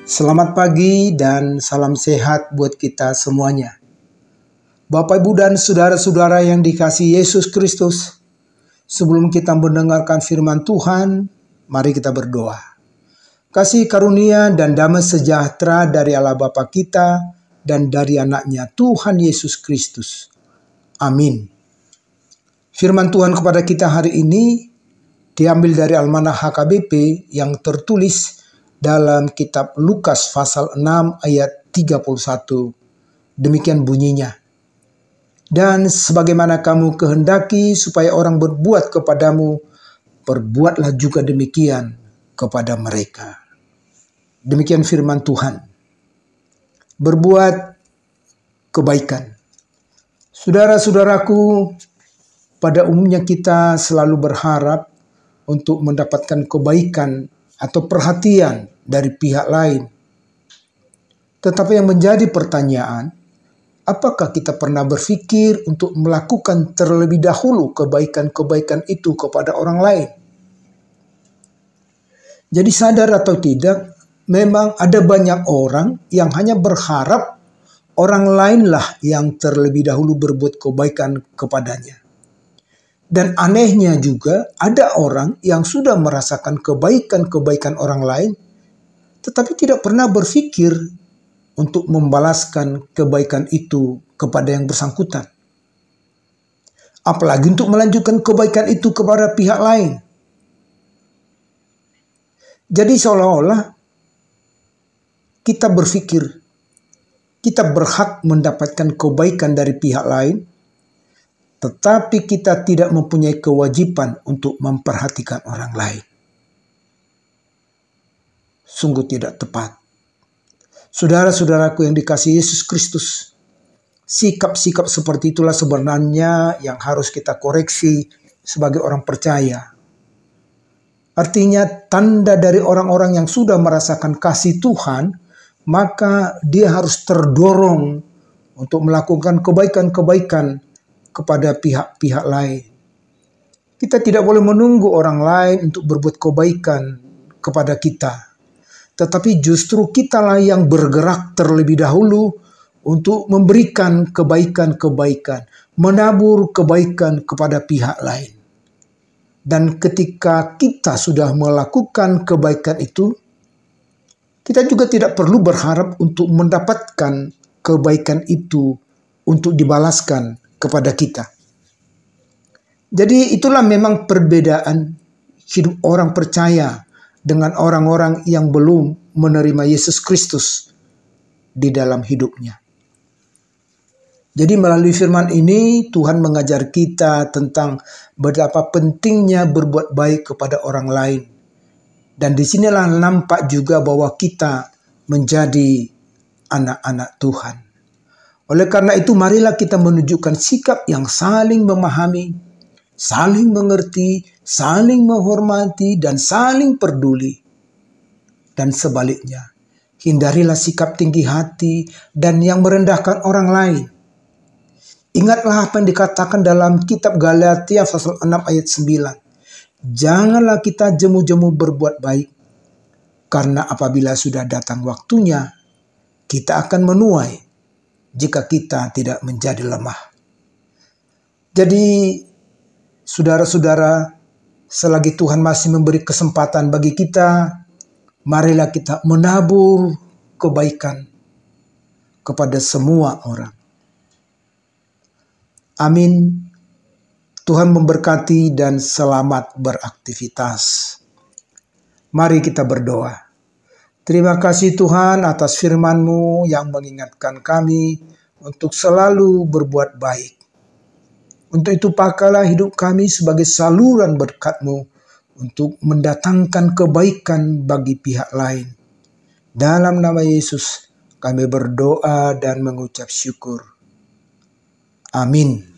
Selamat pagi dan salam sehat buat kita semuanya. Bapak, Ibu, dan saudara-saudara yang dikasihi Yesus Kristus, sebelum kita mendengarkan firman Tuhan, mari kita berdoa. Kasih karunia dan damai sejahtera dari Allah Bapa kita dan dari anaknya Tuhan Yesus Kristus. Amin. Firman Tuhan kepada kita hari ini diambil dari Almanah HKBP yang tertulis dalam kitab Lukas pasal 6 ayat 31. Demikian bunyinya. Dan sebagaimana kamu kehendaki supaya orang berbuat kepadamu, perbuatlah juga demikian kepada mereka. Demikian firman Tuhan. Berbuat kebaikan. Saudara-saudaraku, pada umumnya kita selalu berharap untuk mendapatkan kebaikan atau perhatian dari pihak lain. Tetapi yang menjadi pertanyaan, apakah kita pernah berpikir untuk melakukan terlebih dahulu kebaikan-kebaikan itu kepada orang lain? Jadi sadar atau tidak, memang ada banyak orang yang hanya berharap orang lainlah yang terlebih dahulu berbuat kebaikan kepadanya. Dan anehnya juga ada orang yang sudah merasakan kebaikan-kebaikan orang lain, tetapi tidak pernah berpikir untuk membalaskan kebaikan itu kepada yang bersangkutan. Apalagi untuk melanjutkan kebaikan itu kepada pihak lain. Jadi seolah-olah kita berpikir kita berhak mendapatkan kebaikan dari pihak lain, tetapi kita tidak mempunyai kewajiban untuk memperhatikan orang lain. Sungguh tidak tepat. Saudara-saudaraku yang dikasihi Yesus Kristus, sikap-sikap seperti itulah sebenarnya yang harus kita koreksi sebagai orang percaya. Artinya tanda dari orang-orang yang sudah merasakan kasih Tuhan, maka dia harus terdorong untuk melakukan kebaikan-kebaikan kepada pihak-pihak lain. Kita tidak boleh menunggu orang lain untuk berbuat kebaikan kepada kita. Tetapi justru kitalah yang bergerak terlebih dahulu untuk memberikan kebaikan-kebaikan, menabur kebaikan kepada pihak lain. Dan ketika kita sudah melakukan kebaikan itu, kita juga tidak perlu berharap untuk mendapatkan kebaikan itu untuk dibalaskan kepada kita. Jadi itulah memang perbedaan hidup orang percaya dengan orang-orang yang belum menerima Yesus Kristus di dalam hidupnya. Jadi melalui firman ini Tuhan mengajar kita tentang betapa pentingnya berbuat baik kepada orang lain. Dan disinilah nampak juga bahwa kita menjadi anak-anak Tuhan. Oleh karena itu marilah kita menunjukkan sikap yang saling memahami, saling mengerti, saling menghormati, dan saling peduli. Dan sebaliknya, hindarilah sikap tinggi hati dan yang merendahkan orang lain. Ingatlah apa yang dikatakan dalam kitab Galatia pasal 6 ayat 9. Janganlah kita jemu-jemu berbuat baik, karena apabila sudah datang waktunya, kita akan menuai jika kita tidak menjadi lemah. Jadi, saudara-saudara, selagi Tuhan masih memberi kesempatan bagi kita, marilah kita menabur kebaikan kepada semua orang. Amin. Tuhan memberkati dan selamat beraktivitas. Mari kita berdoa. Terima kasih Tuhan atas firman-Mu yang mengingatkan kami untuk selalu berbuat baik. Untuk itu pakailah hidup kami sebagai saluran berkat-Mu untuk mendatangkan kebaikan bagi pihak lain. Dalam nama Yesus kami berdoa dan mengucap syukur. Amin.